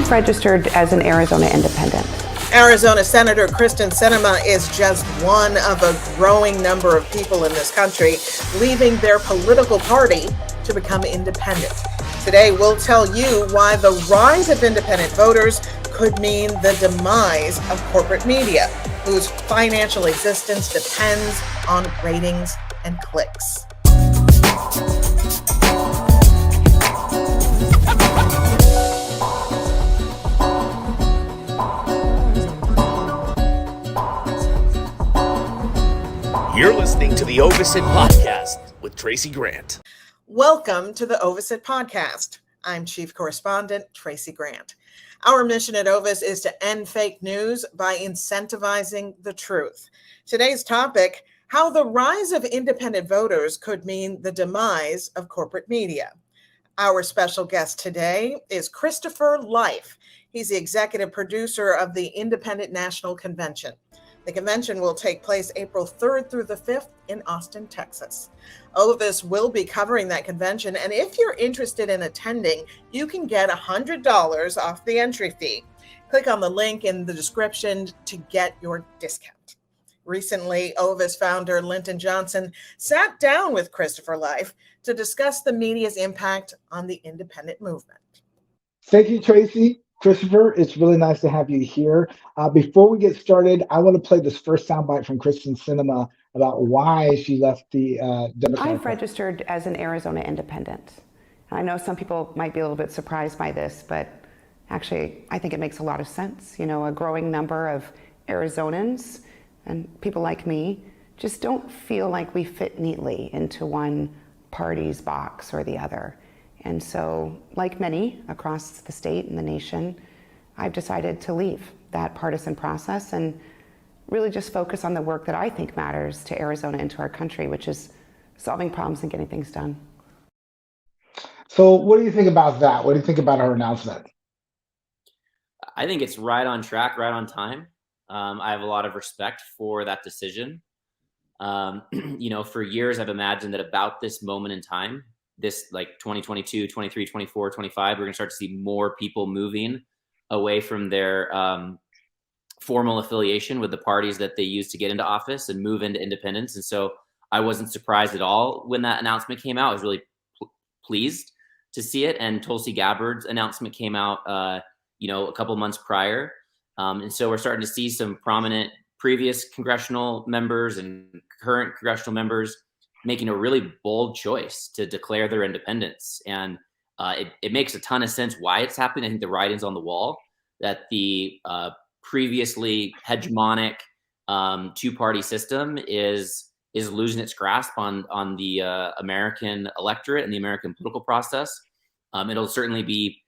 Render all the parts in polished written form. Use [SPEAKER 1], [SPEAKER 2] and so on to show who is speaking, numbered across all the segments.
[SPEAKER 1] I've registered as an Arizona independent.
[SPEAKER 2] Arizona Senator Kyrsten Sinema is just one of a growing number of people in this country leaving their political party to become independent. Today, we'll tell you why the rise of independent voters could mean the demise of corporate media, whose financial existence depends on ratings and clicks.
[SPEAKER 3] You're listening to the OVIS podcast with Tracy Grant.
[SPEAKER 2] Welcome to the OVIS podcast. I'm Chief Correspondent Tracy Grant. Our mission at OVIS is to end fake news by incentivizing the truth. Today's topic, how the rise of independent voters could mean the demise of corporate media. Our special guest today is Christopher Life. He's the executive producer of the Independent National Convention. The convention will take place April 3rd through the 5th in Austin, Texas. OVIS will be covering that convention, and if you're interested in attending, you can get $100 off the entry fee. Click on the link in the description to get your discount. Recently, OVIS founder Linton Johnson sat down with Christopher Life to discuss the media's impact on the independent movement.
[SPEAKER 4] Thank you, Tracy. Christopher, it's really nice to have you here. Before we get started, I want to play this first soundbite from Kyrsten Sinema about why she left the Democratic
[SPEAKER 1] I've registered as an Arizona independent. I know some people might be a little bit surprised by this, but actually I think it makes a lot of sense. You know, a growing number of Arizonans and people like me just don't feel like we fit neatly into one party's box or the other. And so, like many across the state and the nation, I've decided to leave that partisan process and really just focus on the work that I think matters to Arizona and to our country, which is solving problems and getting things done.
[SPEAKER 4] So what do you think about that? What do you think about her announcement?
[SPEAKER 5] I think it's right on track, right on time. I have a lot of respect for that decision. For years, I've imagined that about this moment in time, this like 2022, 23, 24, 25, we're going to start to see more people moving away from their formal affiliation with the parties that they use to get into office and move into independence. And so I wasn't surprised at all when that announcement came out. I was really pleased to see it. And Tulsi Gabbard's announcement came out, a couple months prior. And so we're starting to see some prominent previous congressional members and current congressional members making a really bold choice to declare their independence. And it makes a ton of sense why it's happening. I think the writing's on the wall that the previously hegemonic two-party system is losing its grasp on the American electorate and the American political process. It'll certainly be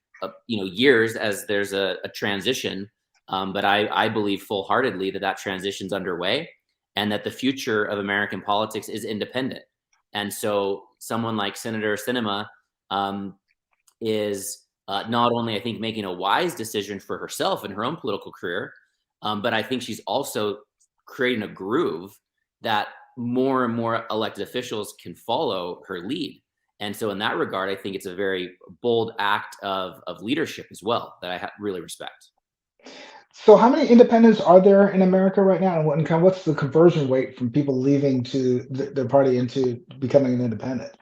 [SPEAKER 5] years as there's a transition, but I believe full-heartedly that transition's underway, and that the future of American politics is independent. And so someone like Senator Sinema is not only, I think, making a wise decision for herself and her own political career, but I think she's also creating a groove that more and more elected officials can follow her lead. And so in that regard, I think it's a very bold act of leadership as well that I really respect.
[SPEAKER 4] So how many independents are there in America right now? And what's the conversion rate from people leaving to their party into becoming an independent?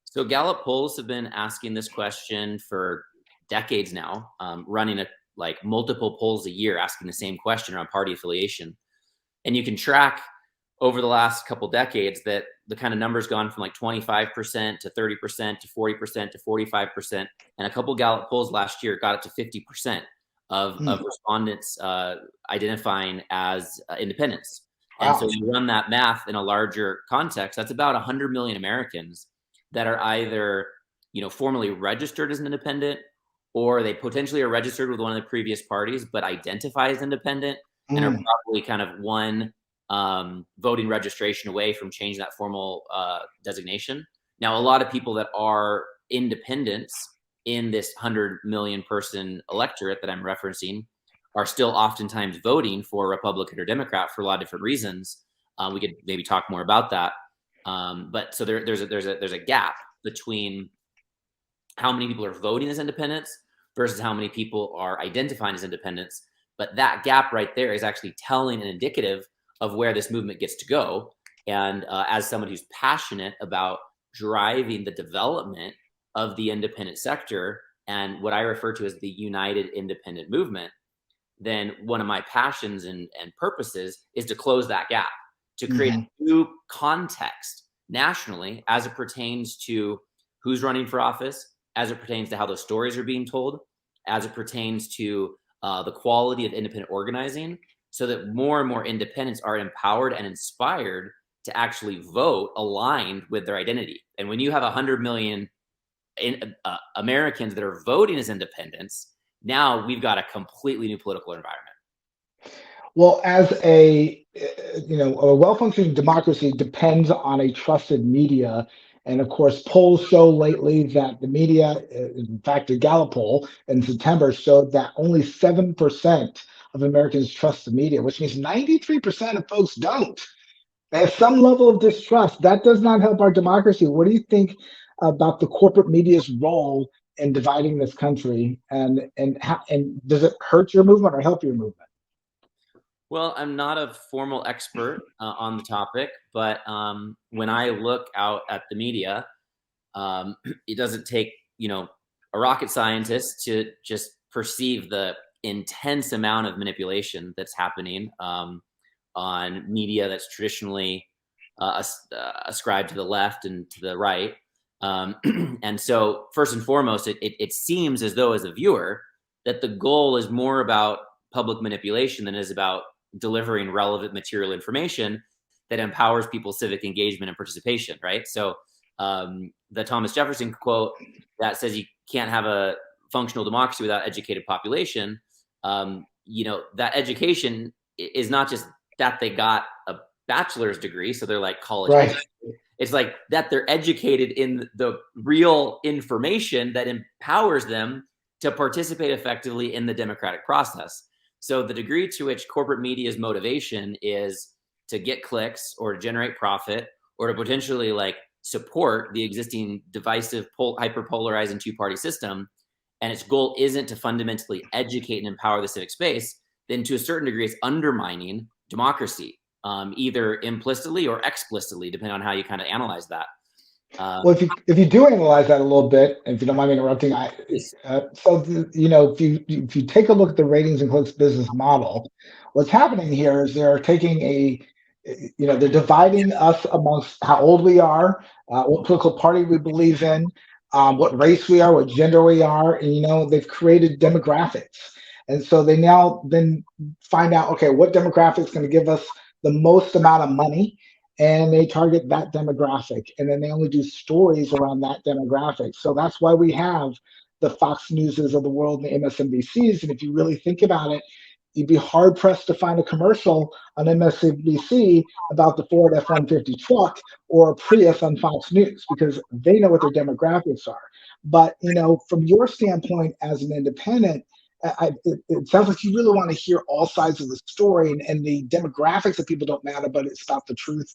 [SPEAKER 5] So Gallup polls have been asking this question for decades now, running multiple polls a year asking the same question around party affiliation. And you can track over the last couple decades that the kind of numbers gone from 25% to 30% to 40% to 45%. And a couple Gallup polls last year got it to 50%. Of respondents identifying as independents. And so you run that math in a larger context, that's about 100 million Americans that are either, formally registered as an independent, or they potentially are registered with one of the previous parties, but identify as independent and are probably kind of one voting registration away from changing that formal designation. Now, a lot of people that are independents in this 100 million person electorate that I'm referencing are still oftentimes voting for Republican or Democrat for a lot of different reasons. We could maybe talk more about that. But so there's a gap between how many people are voting as independents versus how many people are identifying as independents. But that gap right there is actually telling and indicative of where this movement gets to go. And as someone who's passionate about driving the development of the independent sector and what I refer to as the United Independent Movement, then one of my passions and purposes is to close that gap, to create a new context nationally as it pertains to who's running for office, as it pertains to how those stories are being told, as it pertains to the quality of independent organizing, so that more and more independents are empowered and inspired to actually vote aligned with their identity. And when you have 100 million Americans that are voting as independents, now we've got a completely new political environment.
[SPEAKER 4] Well, as a a well-functioning democracy depends on a trusted media, and of course, polls show lately that the media, in fact, the Gallup poll in September showed that only 7% of Americans trust the media, which means 93% of folks don't. They have some level of distrust. That does not help our democracy. What do you think about the corporate media's role in dividing this country, and does it hurt your movement or help your movement?
[SPEAKER 5] Well, I'm not a formal expert on the topic, but when I look out at the media, it doesn't take, a rocket scientist to just perceive the intense amount of manipulation that's happening on media that's traditionally ascribed to the left and to the right. And so first and foremost, it seems as though as a viewer that the goal is more about public manipulation than it is about delivering relevant material information that empowers people's civic engagement and participation, right? So the Thomas Jefferson quote that says you can't have a functional democracy without educated population, that education is not just that they got a bachelor's degree, so they're like college educated. It's like that they're educated in the real information that empowers them to participate effectively in the democratic process. So the degree to which corporate media's motivation is to get clicks or to generate profit or to potentially support the existing divisive, hyper-polarizing two-party system, and its goal isn't to fundamentally educate and empower the civic space, then to a certain degree it's undermining democracy, either implicitly or explicitly, depending on how you kind of analyze that.
[SPEAKER 4] Well, if you do analyze that a little bit, and if you don't mind me interrupting, if you take a look at the ratings and clicks business model, what's happening here is they're taking they're dividing us amongst how old we are, what political party we believe in, what race we are, what gender we are, and they've created demographics, and so they now then find out, okay, what demographic is going to give us the most amount of money. And they target that demographic, and then they only do stories around that demographic. So that's why we have the Fox Newses of the world and the MSNBCs. And if you really think about it, you'd be hard pressed to find a commercial on MSNBC about the Ford F-150 truck or a Prius on Fox News, because they know what their demographics are. But from your standpoint as an independent, it sounds like you really want to hear all sides of the story, and the demographics of people don't matter, but it's about the truth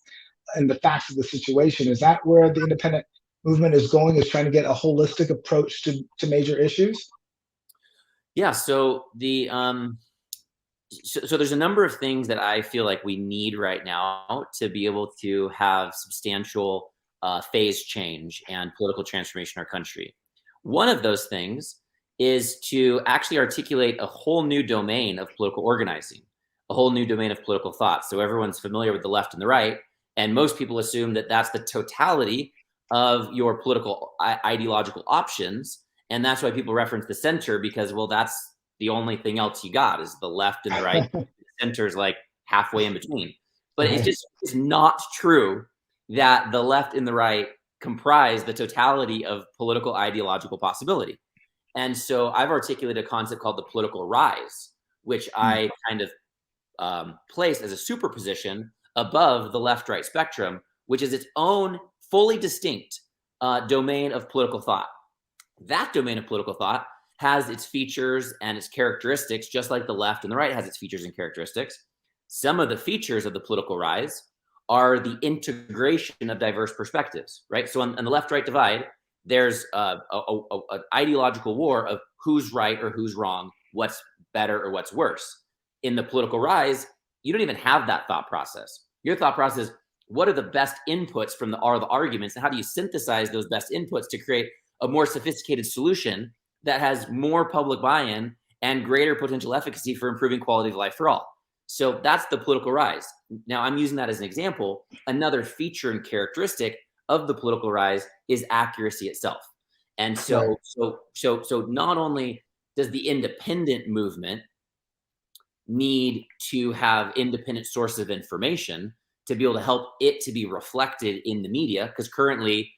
[SPEAKER 4] and the facts of the situation. Is that where the independent movement is going, is trying to get a holistic approach to major issues?
[SPEAKER 5] Yeah. So so there's a number of things that I feel like we need right now to be able to have substantial phase change and political transformation in our country. One of those things is to actually articulate a whole new domain of political organizing, a whole new domain of political thought. So everyone's familiar with the left and the right, and most people assume that that's the totality of your political ideological options, and that's why people reference the center, because, well, that's the only thing else you got is the left and the right. The center's like halfway in between. But it's not true that the left and the right comprise the totality of political ideological possibility. And so I've articulated a concept called the political rise, which I kind of place as a superposition above the left-right spectrum, which is its own fully distinct domain of political thought. That domain of political thought has its features and its characteristics, just like the left and the right has its features and characteristics. Some of the features of the political rise are the integration of diverse perspectives, right? So on the left-right divide, there's an ideological war of who's right or who's wrong, what's better or what's worse. In the political rise, you don't even have that thought process. Your thought process is, what are the best inputs from the arguments, and how do you synthesize those best inputs to create a more sophisticated solution that has more public buy-in and greater potential efficacy for improving quality of life for all? So that's the political rise. Now, I'm using that as an example. Another feature and characteristic of the political rise is accuracy itself. And so not only does the independent movement need to have independent sources of information to be able to help it to be reflected in the media, because currently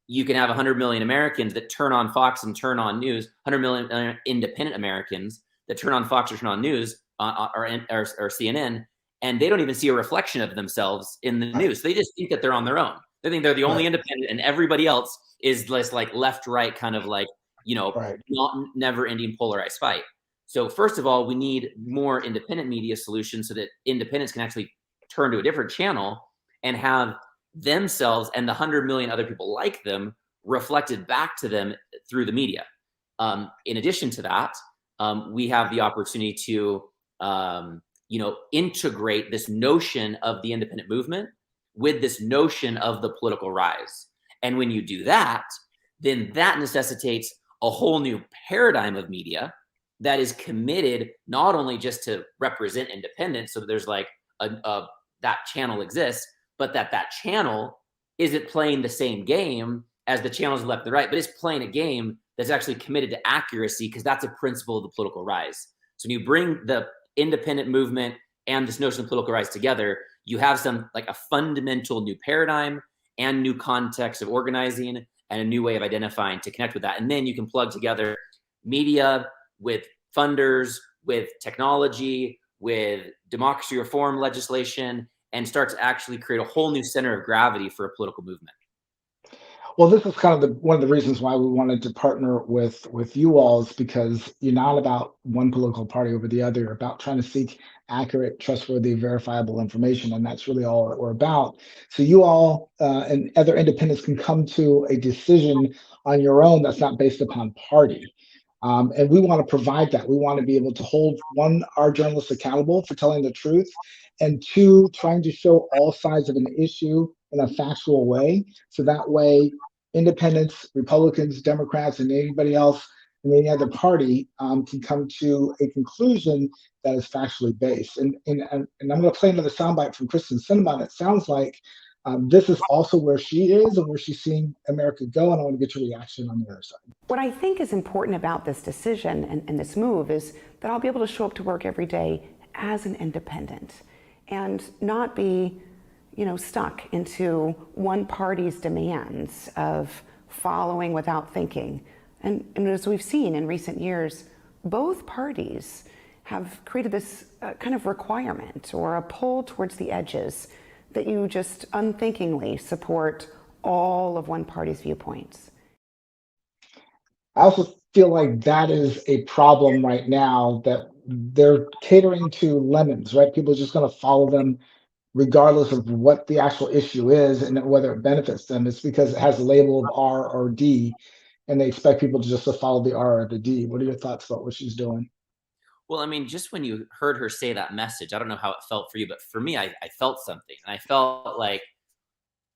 [SPEAKER 5] you can have 100 million Americans that turn on Fox and turn on news, 100 million independent Americans that turn on Fox or turn on news or CNN, and they don't even see a reflection of themselves in the news. They just think that they're on their own. They think they're the only independent, and everybody else is this like left-right kind of like, not never-ending polarized fight. So first of all, we need more independent media solutions so that independents can actually turn to a different channel and have themselves and the 100 million other people like them reflected back to them through the media. In addition to that, we have the opportunity to, integrate this notion of the independent movement with this notion of the political rise. And when you do that, then that necessitates a whole new paradigm of media that is committed not only just to represent independence, so that there's like that channel exists, but that channel isn't playing the same game as the channels left and right, but it's playing a game that's actually committed to accuracy, because that's a principle of the political rise. So when you bring the independent movement and this notion of political rise together, you have a fundamental new paradigm and new context of organizing and a new way of identifying to connect with that. And then you can plug together media with funders, with technology, with democracy reform legislation, and start to actually create a whole new center of gravity for a political movement.
[SPEAKER 4] Well, this is kind of one of the reasons why we wanted to partner with you all, is because you're not about one political party over the other. You're about trying to seek accurate, trustworthy, verifiable information, and that's really all that we're about. So you all and other independents can come to a decision on your own that's not based upon party. And we want to provide that. We want to be able to hold, one, our journalists accountable for telling the truth, and two, trying to show all sides of an issue in a factual way. So that way, independents, Republicans, Democrats, and anybody else in any other party can come to a conclusion that is factually based. And I'm going to play another soundbite from Kristen Sinema. It sounds like this is also where she is and where she's seeing America go, and I want to get your reaction on the other side.
[SPEAKER 1] What I think is important about this decision and this move is that I'll be able to show up to work every day as an independent and not be, stuck into one party's demands of following without thinking. And as we've seen in recent years, both parties have created this kind of requirement or a pull towards the edges that you just unthinkingly support all of one party's viewpoints.
[SPEAKER 4] I also feel like that is a problem right now, that they're catering to lemons, right? People are just going to follow them regardless of what the actual issue is and whether it benefits them. It's because it has a label of R or D, and they expect people to just follow the R or the D. What are your thoughts about what she's doing?
[SPEAKER 5] Well, I mean, just when you heard her say that message, I don't know how it felt for you, but for me, I felt something. And I felt like,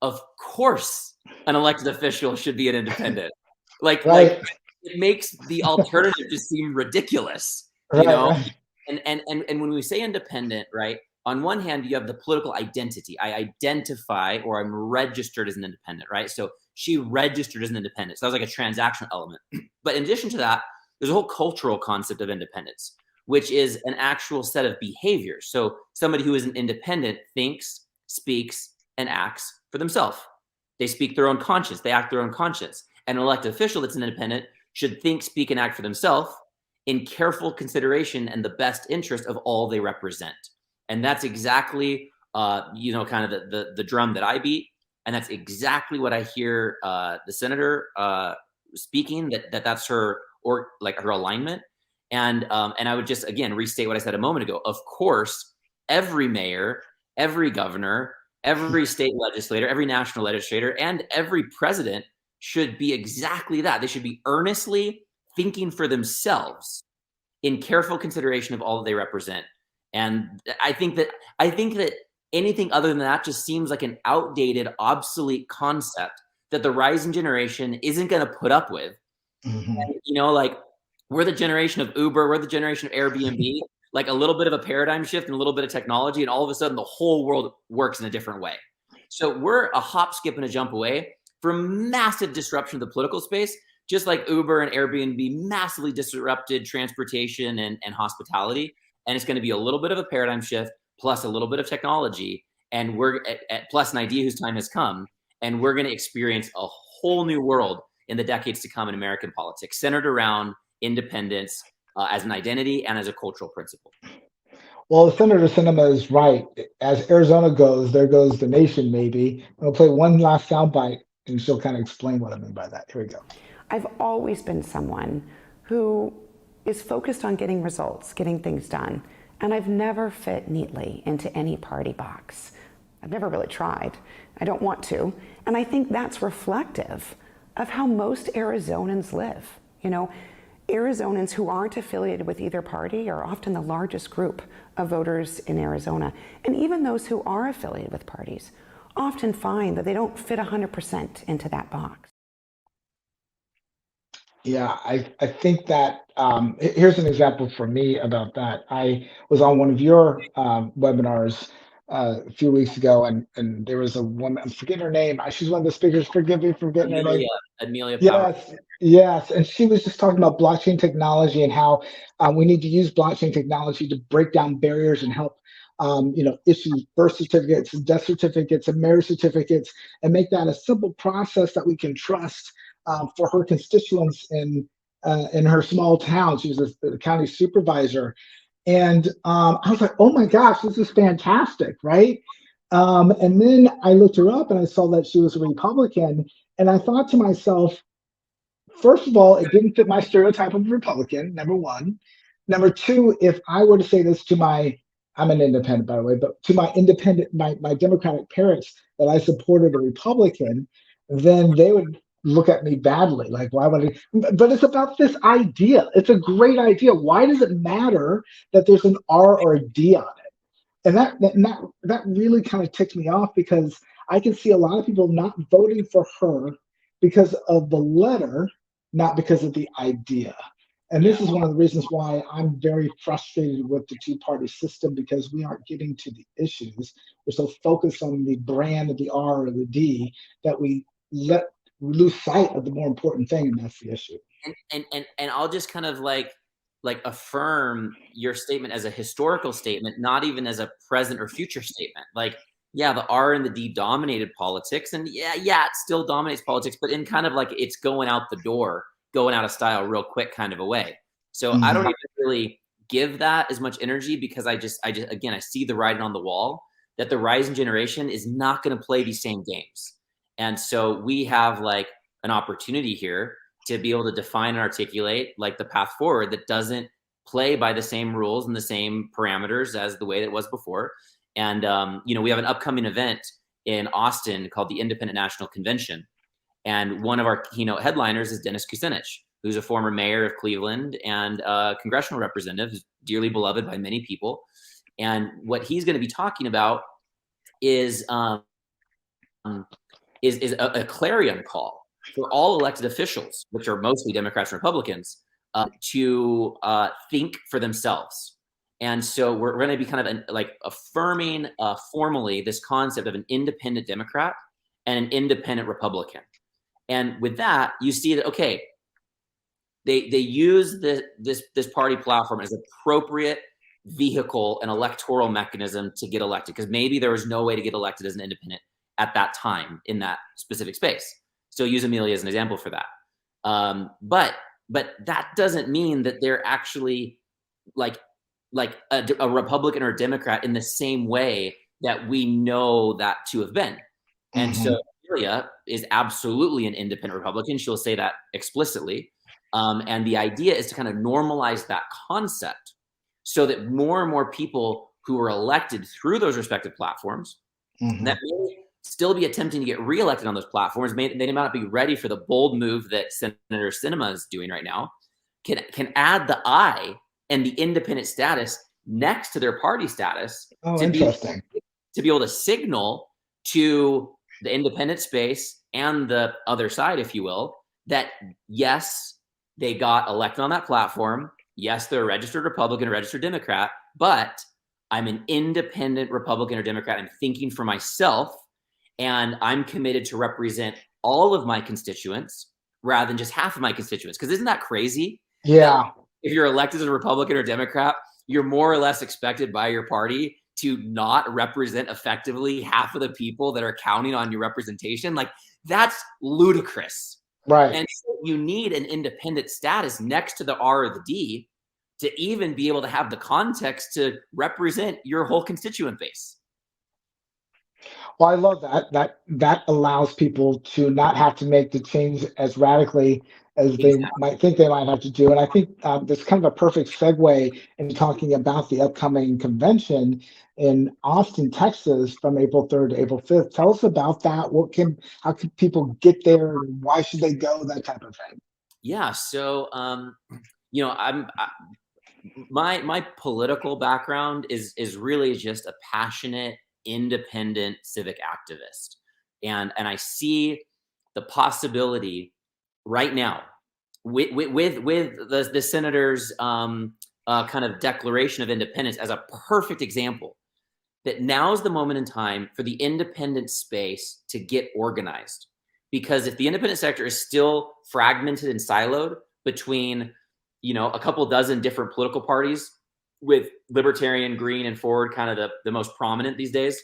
[SPEAKER 5] of course, an elected official should be an independent. Like it makes the alternative just seem ridiculous,
[SPEAKER 4] Right.
[SPEAKER 5] And when we say independent, right, on one hand, you have the political identity. I identify, or I'm registered as an independent, right? So she registered as an independent. So that was like a transactional element. But in addition to that, there's a whole cultural concept of independence, which is an actual set of behaviors. So somebody who is an independent thinks, speaks, and acts for themselves. They speak their own conscience. They act their own conscience. An elected official that's an independent should think, speak, and act for themselves in careful consideration and the best interest of all they represent. And that's exactly, kind of the drum that I beat. And that's exactly what I hear the senator speaking, that's her, or like her alignment. And I would just, again, restate what I said a moment ago. Of course, every mayor, every governor, every state legislator, every national legislator, and every president should be exactly that. They should be earnestly thinking for themselves in careful consideration of all that they represent. And I think that anything other than that just seems like an outdated, obsolete concept that the rising generation isn't going to put up with.
[SPEAKER 4] Mm-hmm.
[SPEAKER 5] And, you know, like, we're the generation of Uber, we're the generation of Airbnb, like a little bit of a paradigm shift and a little bit of technology, and all of a sudden the whole world works in a different way. So we're a hop, skip, and a jump away from massive disruption of the political space, just like Uber and Airbnb massively disrupted transportation and hospitality. And it's going to be a little bit of a paradigm shift plus a little bit of technology. And we're plus an idea whose time has come. And we're going to experience a whole new world in the decades to come in American politics, centered around independence as an identity and as a cultural principle.
[SPEAKER 4] Well, Senator Sinema is right. As Arizona goes, there goes the nation, maybe. I'll play one last soundbite, and she'll kind of explain what I mean by that. Here we go.
[SPEAKER 1] I've always been someone who is focused on getting results, getting things done, and I've never fit neatly into any party box. I've never really tried. I don't want to. And I think that's reflective of how most Arizonans live. You know, Arizonans who aren't affiliated with either party are often the largest group of voters in Arizona. And even those who are affiliated with parties often find that they don't fit 100% into that box.
[SPEAKER 4] Yeah, I think that here's an example for me about that. I was on one of your webinars a few weeks ago, and there was a woman, I'm forgetting her name. She's one of the speakers. Forgive me for forgetting her name.
[SPEAKER 5] Amelia Power.
[SPEAKER 4] Yes, and she was just talking about blockchain technology and how we need to use blockchain technology to break down barriers and help, issue birth certificates, and death certificates, and marriage certificates, and make that a simple process that we can trust for her constituents in her small town. She was a county supervisor, and I was like, "Oh my gosh, this is fantastic!" Right? And then I looked her up, and I saw that she was a Republican, and I thought to myself, first of all, it didn't fit my stereotype of Republican, number one. Number two, if I were to say this to I'm an independent, by the way, but to my Democratic parents that I supported a Republican, then they would look at me badly. Like, why would I? But it's about this idea. It's a great idea. Why does it matter that there's an R or a D on it? And that really kind of ticked me off, because I can see a lot of people not voting for her because of the letter, not because of the idea. And this is one of the reasons why I'm very frustrated with the two-party system, because we aren't getting to the issues. We're so focused on the brand of the R or the D that we lose sight of the more important thing, and that's the issue.
[SPEAKER 5] And I'll just kind of like affirm your statement as a historical statement, not even as a present or future statement. Like, yeah, the R and the D dominated politics, and yeah, it still dominates politics, but in kind of like it's going out the door, going out of style real quick kind of a way. So I don't even really give that as much energy, because I just again, I see the writing on the wall that the rising generation is not going to play these same games. And so we have like an opportunity here to be able to define and articulate like the path forward that doesn't play by the same rules and the same parameters as the way that it was before. And, we have an upcoming event in Austin called the Independent National Convention. And one of our keynote headliners is Dennis Kucinich, who's a former mayor of Cleveland and a congressional representative who's dearly beloved by many people. And what he's going to be talking about is a clarion call for all elected officials, which are mostly Democrats and Republicans, to think for themselves. And so we're going to be kind of affirming formally this concept of an independent Democrat and an independent Republican. And with that, you see that, okay, they use this party platform as appropriate vehicle and electoral mechanism to get elected, because maybe there was no way to get elected as an independent at that time in that specific space. So use Amelia as an example for that. But that doesn't mean that they're actually like a Republican or a Democrat in the same way that we know that to have been. And so Amelia is absolutely an independent Republican. She'll say that explicitly. And the idea is to kind of normalize that concept so that more and more people who are elected through those respective platforms that may still be attempting to get reelected on those platforms. They may not be ready for the bold move that Senator Sinema is doing right now. Can add the I and the independent status next to their party status
[SPEAKER 4] Oh, interesting.
[SPEAKER 5] to be able to signal to the independent space and the other side, if you will, that yes, they got elected on that platform. Yes, they're a registered Republican, a registered Democrat, but I'm an independent Republican or Democrat. I'm thinking for myself, and I'm committed to represent all of my constituents rather than just half of my constituents. Because isn't that crazy?
[SPEAKER 4] Yeah.
[SPEAKER 5] If you're elected as a Republican or Democrat, you're more or less expected by your party to not represent effectively half of the people that are counting on your representation. Like, that's ludicrous.
[SPEAKER 4] Right.
[SPEAKER 5] And so you need an independent status next to the R or the D to even be able to have the context to represent your whole constituent base.
[SPEAKER 4] Well, I love that allows people to not have to make the change as radically as they might think they might have to do. And I think that's kind of a perfect segue into talking about the upcoming convention in Austin, Texas, from April 3rd to April 5th. Tell us about that. How can people get there? Why should they go? That type of thing.
[SPEAKER 5] Yeah. So, my political background is really just a passionate, independent civic activist, and I see the possibility right now with the senator's kind of declaration of independence as a perfect example that now is the moment in time for the independent space to get organized. Because if the independent sector is still fragmented and siloed between a couple dozen different political parties, with Libertarian, Green, and Forward kind of the most prominent these days,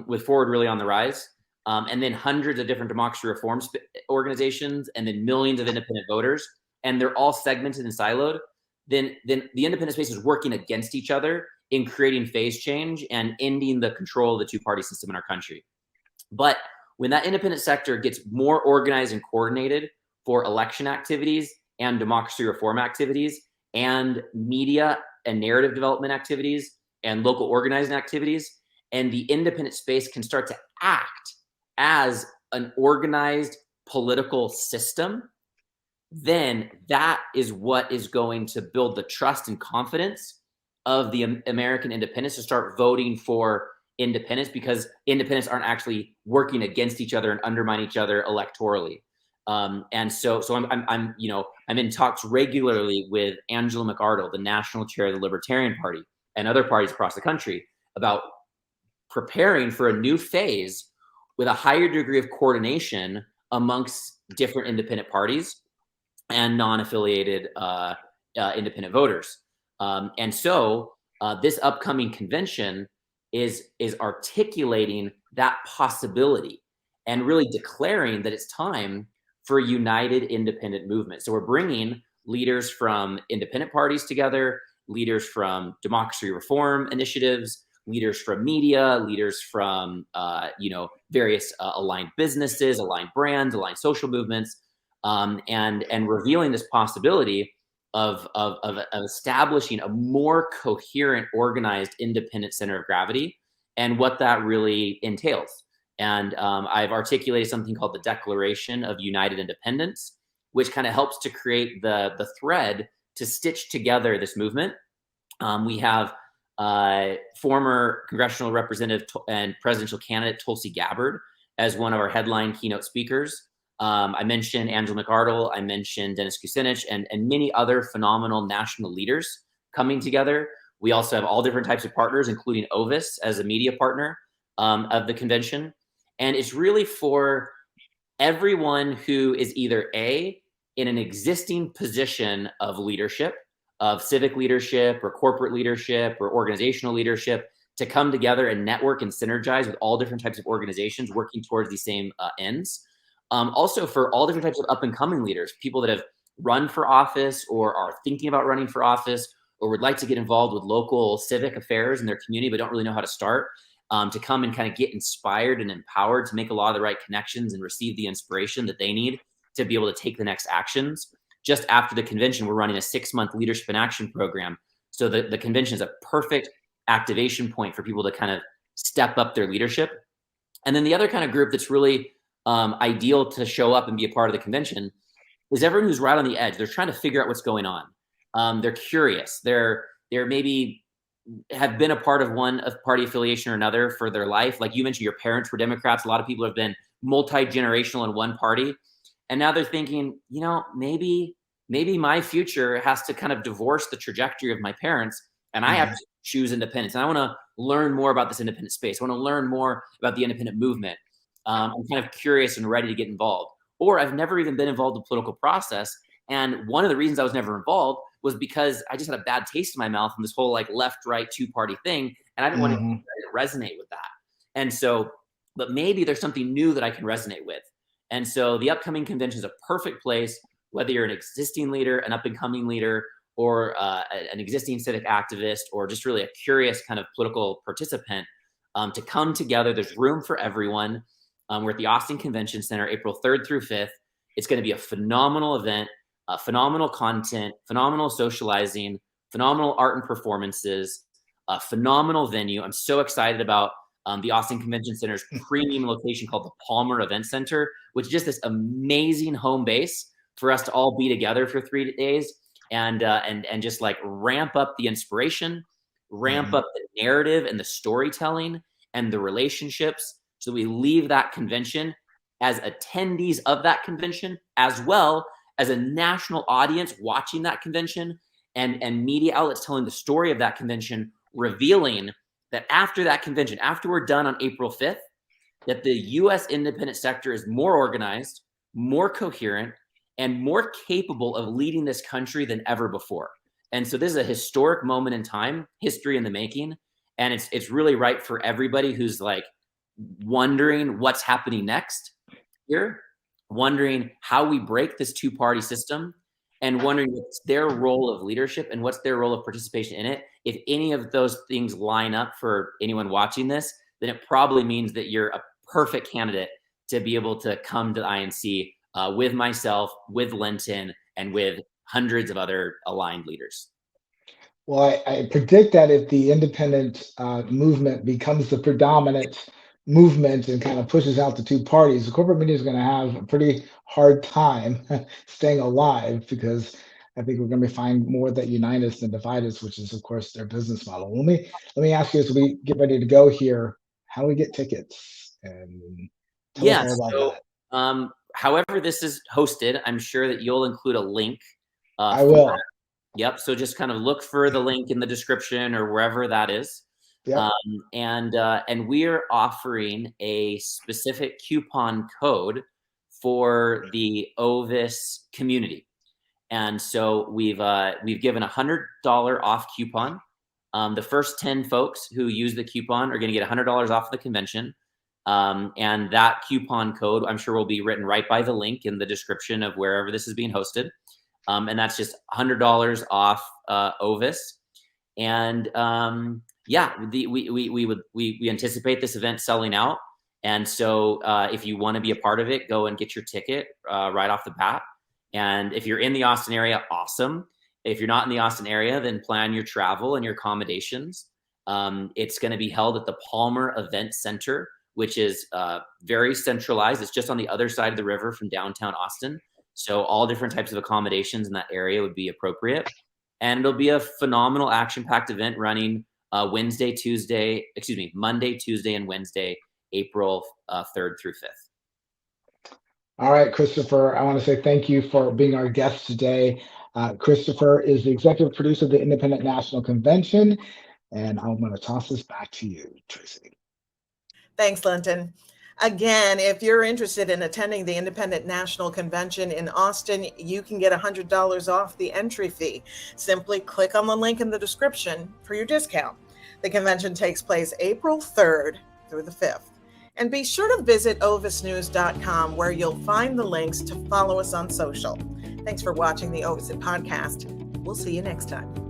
[SPEAKER 5] with Forward really on the rise, and then hundreds of different democracy reform organizations, and then millions of independent voters, and they're all segmented and siloed, then the independent space is working against each other in creating phase change and ending the control of the two-party system in our country. But when that independent sector gets more organized and coordinated for election activities and democracy reform activities and media and narrative development activities and local organizing activities, and the independent space can start to act as an organized political system, then that is what is going to build the trust and confidence of the American independents to start voting for independence, because independents aren't actually working against each other and undermine each other electorally. And so I'm in talks regularly with Angela McArdle, the national chair of the Libertarian Party, and other parties across the country about preparing for a new phase with a higher degree of coordination amongst different independent parties and non-affiliated independent voters. And so this upcoming convention is articulating that possibility and really declaring that it's time for a united independent movement. So we're bringing leaders from independent parties together, leaders from democracy reform initiatives, leaders from media, leaders from various aligned businesses, aligned brands, aligned social movements, and revealing this possibility of establishing a more coherent, organized, independent center of gravity and what that really entails. And I've articulated something called the Declaration of United Independence, which kind of helps to create the thread to stitch together this movement. We have former congressional representative and presidential candidate Tulsi Gabbard as one of our headline keynote speakers. I mentioned Angela McArdle, I mentioned Dennis Kucinich, and many other phenomenal national leaders coming together. We also have all different types of partners, including OVIS as a media partner of the convention. And it's really for everyone who is either A, in an existing position of leadership, of civic leadership or corporate leadership or organizational leadership, to come together and network and synergize with all different types of organizations working towards these same ends. Also for all different types of up and coming leaders, people that have run for office or are thinking about running for office or would like to get involved with local civic affairs in their community but don't really know how to start, to come and kind of get inspired and empowered to make a lot of the right connections and receive the inspiration that they need to be able to take the next actions. Just after the convention, we're running a 6-month leadership and action program. So the convention is a perfect activation point for people to kind of step up their leadership. And then the other kind of group that's really ideal to show up and be a part of the convention is everyone who's right on the edge. They're trying to figure out what's going on. They're curious. They're maybe have been a part of one party affiliation or another for their life. Like you mentioned, your parents were Democrats. A lot of people have been multi-generational in one party. And now they're thinking, maybe my future has to kind of divorce the trajectory of my parents, and I have to choose independence. And I want to learn more about this independent space. I want to learn more about the independent movement. I'm kind of curious and ready to get involved. Or I've never even been involved in the political process. And one of the reasons I was never involved was because I just had a bad taste in my mouth from this whole like left-right two-party thing. And I didn't want to resonate with that. And so, but maybe there's something new that I can resonate with. And so the upcoming convention is a perfect place, whether you're an existing leader, an up-and-coming leader, or an existing civic activist, or just really a curious kind of political participant, to come together. There's room for everyone. We're at the Austin Convention Center, April 3rd through 5th. It's going to be a phenomenal event, phenomenal content, phenomenal socializing, phenomenal art and performances, a phenomenal venue. I'm so excited about the Austin Convention Center's premium location called the Palmer Event Center, which is just this amazing home base for us to all be together for 3 days and just like ramp up the inspiration, ramp up the narrative and the storytelling and the relationships, so we leave that convention as attendees of that convention, as well as a national audience watching that convention, and media outlets telling the story of that convention, revealing that after that convention, after we're done on April 5th, that the U.S. independent sector is more organized, more coherent, and more capable of leading this country than ever before. And so this is a historic moment in time, history in the making, and it's really right for everybody who's like wondering what's happening next here, wondering how we break this two-party system, and wondering what's their role of leadership and what's their role of participation in it. If any of those things line up for anyone watching this, then it probably means that you're a perfect candidate to be able to come to the INC with myself, with Linton, and with hundreds of other aligned leaders.
[SPEAKER 4] Well, I predict that if the independent movement becomes the predominant movement and kind of pushes out the two parties, the corporate media is going to have a pretty hard time staying alive, because I think we're going to find more that unite us than divide us, which is, of course, their business model. Let me ask you, as we get ready to go here, how do we get tickets? And tell us more about that.
[SPEAKER 5] However this is hosted, I'm sure that you'll include a link.
[SPEAKER 4] I will.
[SPEAKER 5] That. Yep. So just kind of look for the link in the description or wherever that is.
[SPEAKER 4] Yep.
[SPEAKER 5] And we're offering a specific coupon code for the OVIS community. And so we've given $100 off coupon. The first 10 folks who use the coupon are going to get $100 off the convention. And that coupon code, I'm sure, will be written right by the link in the description of wherever this is being hosted. And that's just $100 off OVIS. And we anticipate this event selling out. And so if you want to be a part of it, go and get your ticket right off the bat. And if you're in the Austin area, awesome. If you're not in the Austin area, then plan your travel and your accommodations. It's going to be held at the Palmer Event Center, which is very centralized. It's just on the other side of the river from downtown Austin. So all different types of accommodations in that area would be appropriate. And it'll be a phenomenal action-packed event running Monday, Tuesday, and Wednesday, April 3rd through 5th.
[SPEAKER 4] All right, Christopher, I want to say thank you for being our guest today. Christopher is the executive producer of the Independent National Convention, and I'm going to toss this back to you, Tracy.
[SPEAKER 2] Thanks, Linton. Again, if you're interested in attending the Independent National Convention in Austin, you can get $100 off the entry fee. Simply click on the link in the description for your discount. The convention takes place April 3rd through the 5th. And be sure to visit ovisnews.com, where you'll find the links to follow us on social. Thanks for watching the OVIS podcast. We'll see you next time.